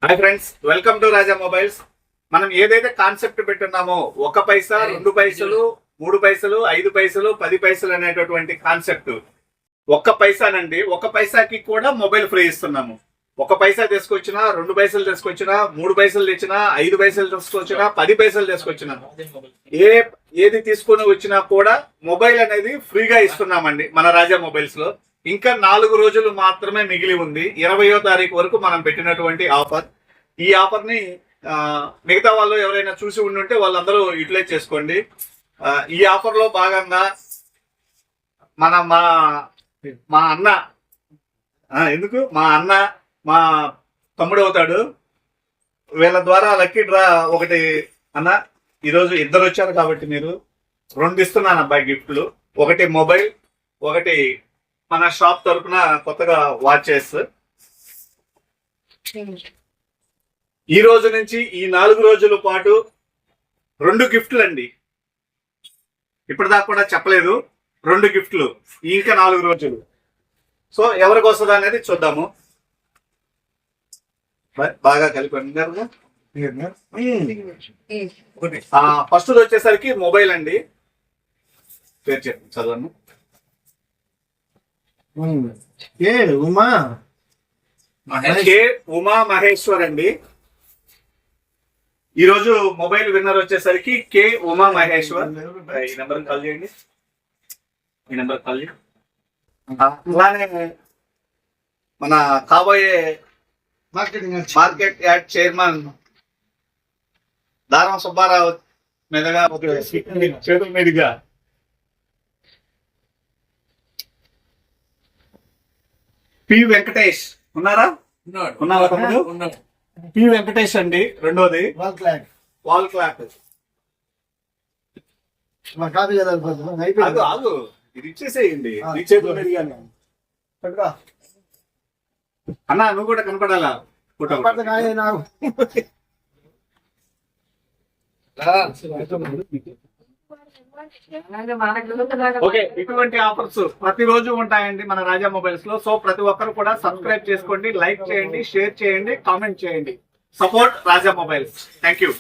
Hi friends, welcome to Raja mobiles. మనం ఏదైతే concept పెట్టున్నామో 1 పైసా, 2 పైసలు, 3 పైసలు, 5 పైసలు, 10 పైసలు అనేటటువంటి కాన్సెప్ట్ 1 పైసానండి. 1 పైసాకి కూడా మొబైల్ ఫ్రీ ఇస్తున్నాము. 1 పైసా తీసుకొచ్చినా, 2 పైసలు తీసుకొచ్చినా, 3 పైసలు తెచ్చినా, 5 పైసలు తీసుకొచ్చినా, 10 పైసలు తీసుకొచ్చినా, ఏది తీసుకొని వచ్చినా కూడా మొబైల్ అనేది ఫ్రీగా ఇస్తున్నామండి మన రాజా మొబైల్స్ లో. ఇంకా 4 రోజులు మాత్రమే మిగిలి ఉంది. 20వ తారీఖు వరకు మనం పెట్టినటువంటి ఆఫర్. ఈ ఆఫర్ ని మిగతా వాళ్ళు ఎవరైనా చూసి ఉండుంటే వాళ్ళందరూ యూటిలైజ్ చేసుకోండి. ఈ ఆఫర్ లో భాగంగా మా అన్న మా తమ్ముడు అవుతాడు. వీళ్ళ ద్వారా లక్కీ డ్రా ఒకటి అన్న. ఈరోజు ఇద్దరు వచ్చారు కాబట్టి మీరు 2 ఇస్తున్నాను అబ్బాయి గిఫ్ట్లు. ఒకటి మొబైల్, ఒకటి మన షాప్ తరఫున కొత్తగా వాచెస్. ఈ రోజు నుంచి ఈ 4 రోజుల పాటు 2 గిఫ్ట్లు అండి. ఇప్పటిదాకా కూడా చెప్పలేదు. 2 గిఫ్ట్లు ఇంకా 4 రోజులు. సో ఎవరికి వస్తుంది అనేది చూద్దాము. బాగా కలిపి ఫస్ట్ వచ్చేసరికి మొబైల్ అండి. పేరు చెప్పండి, చదవండి. ఉమా మహేశ్వర్ అండి. ఈరోజు మొబైల్ విన్నర్ వచ్చేసరికి కే ఉమా మహేశ్వర్. ఈ నెంబర్ కాల్ చేయండి. అలానే మన కాబోయే మార్కెట్ యాడ్ చైర్మన్ దారం సుబ్బారావు మీదుగా చేతుల మీదుగా పి వెంకటేష్ ఉన్నారా? పి వెంకటేష్ అండి. రెండోది వాల్ క్లాక్. ఆగు, ఇది ఇచ్చేసేయండి. అన్నా నువ్వు కూడా కనపడాలా ఫోటో. ఓకే, ఇటువంటి ఆఫర్స్ ప్రతిరోజు ఉంటాయండి మన రాజా మొబైల్స్ లో. సో ప్రతి ఒక్కరు కూడా సబ్స్క్రైబ్ చేసుకోండి, లైక్ చేయండి, షేర్ చేయండి, కామెంట్ చేయండి. Support Raja mobiles. Thank you.